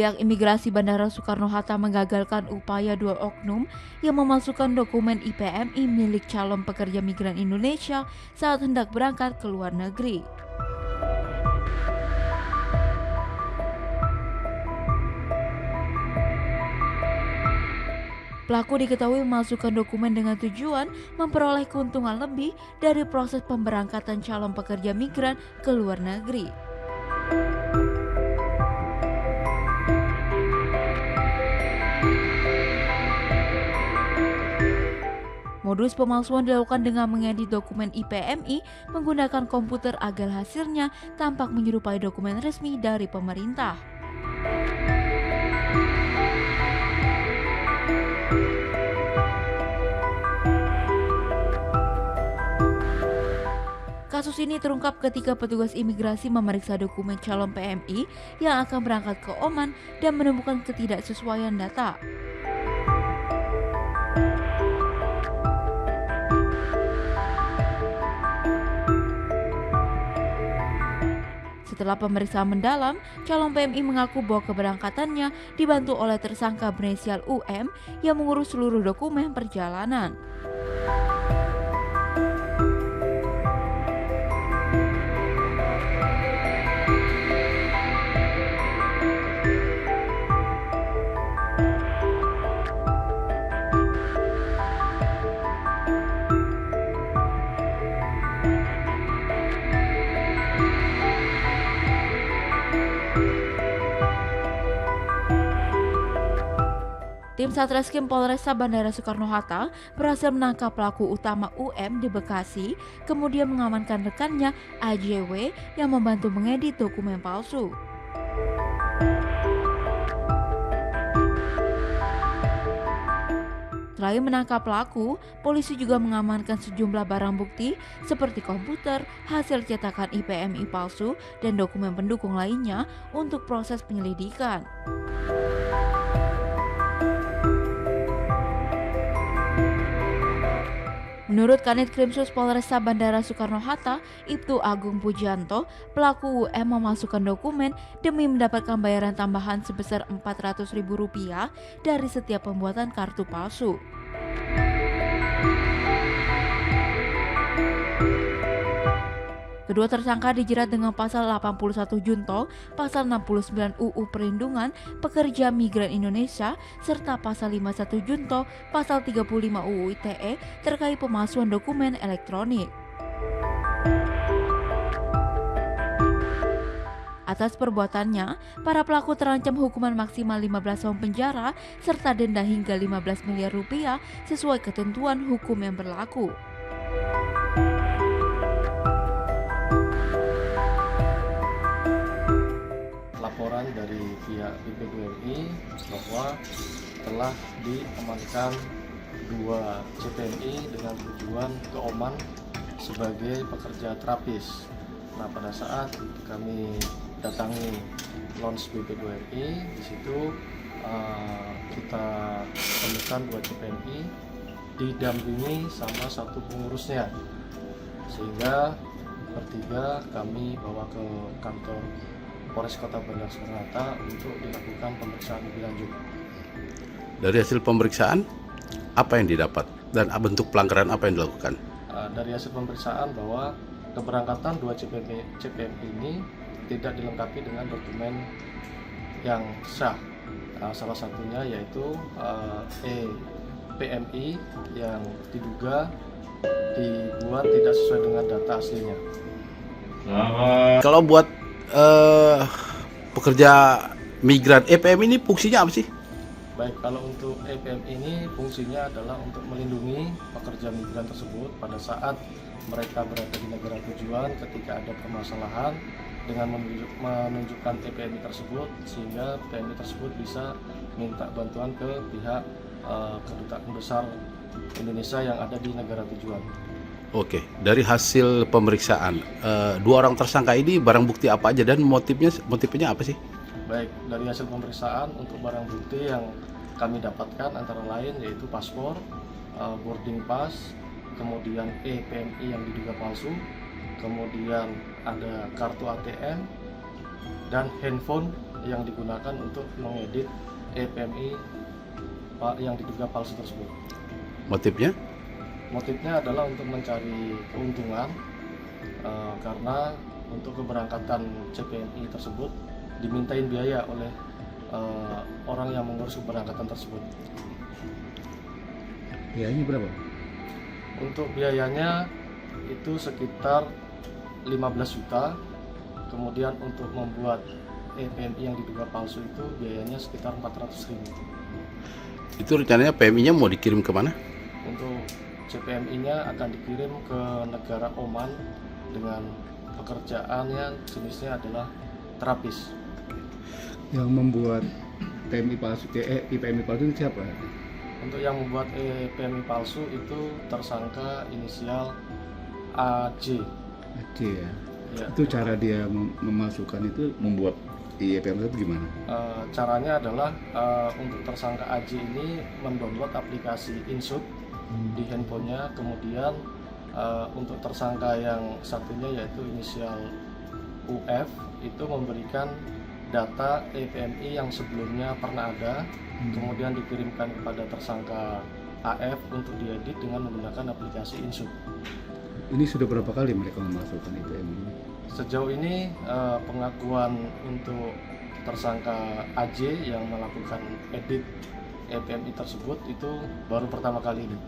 Pihak imigrasi Bandara Soekarno-Hatta menggagalkan upaya dua oknum yang memasukkan dokumen IPMI milik calon pekerja migran Indonesia saat hendak berangkat ke luar negeri. Pelaku diketahui memasukkan dokumen dengan tujuan memperoleh keuntungan lebih dari proses pemberangkatan calon pekerja migran ke luar negeri. Modus pemalsuan dilakukan dengan mengedit dokumen IPMI menggunakan komputer agar hasilnya tampak menyerupai dokumen resmi dari pemerintah. Kasus ini terungkap ketika petugas imigrasi memeriksa dokumen calon PMI yang akan berangkat ke Oman dan menemukan ketidaksesuaian data. Setelah pemeriksaan mendalam, calon PMI mengaku bahwa keberangkatannya dibantu oleh tersangka berinisial UM yang mengurus seluruh dokumen perjalanan. Tim Satreskrim Polresta Bandara Soekarno-Hatta berhasil menangkap pelaku utama UM di Bekasi, kemudian mengamankan rekannya AJW yang membantu mengedit dokumen palsu. Selain menangkap pelaku, polisi juga mengamankan sejumlah barang bukti seperti komputer, hasil cetakan IPMI palsu, dan dokumen pendukung lainnya untuk proses penyelidikan. Menurut Kanit Krimsus Polresta Bandara Soekarno-Hatta, Ibtu Agung Pujianto, pelaku UM memasukkan dokumen demi mendapatkan bayaran tambahan sebesar Rp400.000 dari setiap pembuatan kartu palsu. Kedua tersangka dijerat dengan pasal 81 Junto, pasal 69 UU Perlindungan Pekerja Migran Indonesia, serta pasal 51 Junto, pasal 35 UU ITE terkait pemalsuan dokumen elektronik. Atas perbuatannya, para pelaku terancam hukuman maksimal 15 tahun penjara serta denda hingga 15 miliar rupiah sesuai ketentuan hukum yang berlaku. Laporan dari pihak BPWRI bahwa telah diamankan dua CPNI dengan tujuan ke Oman sebagai pekerja terapis. Nah, pada saat kami datangi launch BPWRI, di situ kita temukan dua CPNI didampingi sama satu pengurusnya, sehingga bertiga kami bawa ke kantor Polres Kota Bandar Soekarno-Hatta untuk dilakukan pemeriksaan lebih lanjut. Dari hasil pemeriksaan, apa yang didapat dan bentuk pelanggaran apa yang dilakukan? Dari hasil pemeriksaan bahwa keberangkatan dua CPM ini tidak dilengkapi dengan dokumen yang sah. Salah satunya yaitu PMI yang diduga dibuat tidak sesuai dengan data aslinya. Kalau buat pekerja migran EPM ini fungsinya apa sih? Baik, kalau untuk EPM ini fungsinya adalah untuk melindungi pekerja migran tersebut pada saat mereka berada di negara tujuan ketika ada permasalahan dengan menunjukkan EPMI tersebut, sehingga PMI tersebut bisa minta bantuan ke pihak kedutaan besar Indonesia yang ada di negara tujuan. Oke, dari hasil pemeriksaan, dua orang tersangka ini barang bukti apa aja dan motifnya apa sih? Baik, dari hasil pemeriksaan untuk barang bukti yang kami dapatkan antara lain yaitu paspor, boarding pass, kemudian PMI yang diduga palsu, kemudian ada kartu ATM dan handphone yang digunakan untuk mengedit EPMI yang diduga palsu tersebut. Motifnya? Motifnya adalah untuk mencari keuntungan karena untuk keberangkatan CPNI tersebut dimintain biaya oleh orang yang mengurus keberangkatan tersebut. Biayanya berapa? Untuk biayanya itu sekitar 15 juta. Kemudian untuk membuat EPMI yang diduga palsu itu biayanya sekitar 400.000. Itu rencananya PMI-nya mau dikirim kemana? Untuk CPMI-nya akan dikirim ke negara Oman dengan pekerjaannya jenisnya adalah terapis. Yang membuat PMI palsu, IPMI palsu itu siapa? Untuk yang membuat EPMI palsu itu tersangka inisial AJ. AJ ya. Ya. Itu cara dia memasukkan itu, membuat IPMI itu gimana? Caranya adalah untuk tersangka AJ ini mendownload aplikasi Insud di handphonenya, kemudian untuk tersangka yang satunya yaitu inisial UF itu memberikan data EPMI yang sebelumnya pernah ada, kemudian dikirimkan kepada tersangka AF untuk diedit dengan menggunakan aplikasi Insud. Ini sudah berapa kali mereka memasukkan IPMI? Sejauh ini pengakuan untuk tersangka AJ yang melakukan edit EPMI tersebut itu baru pertama kali ini.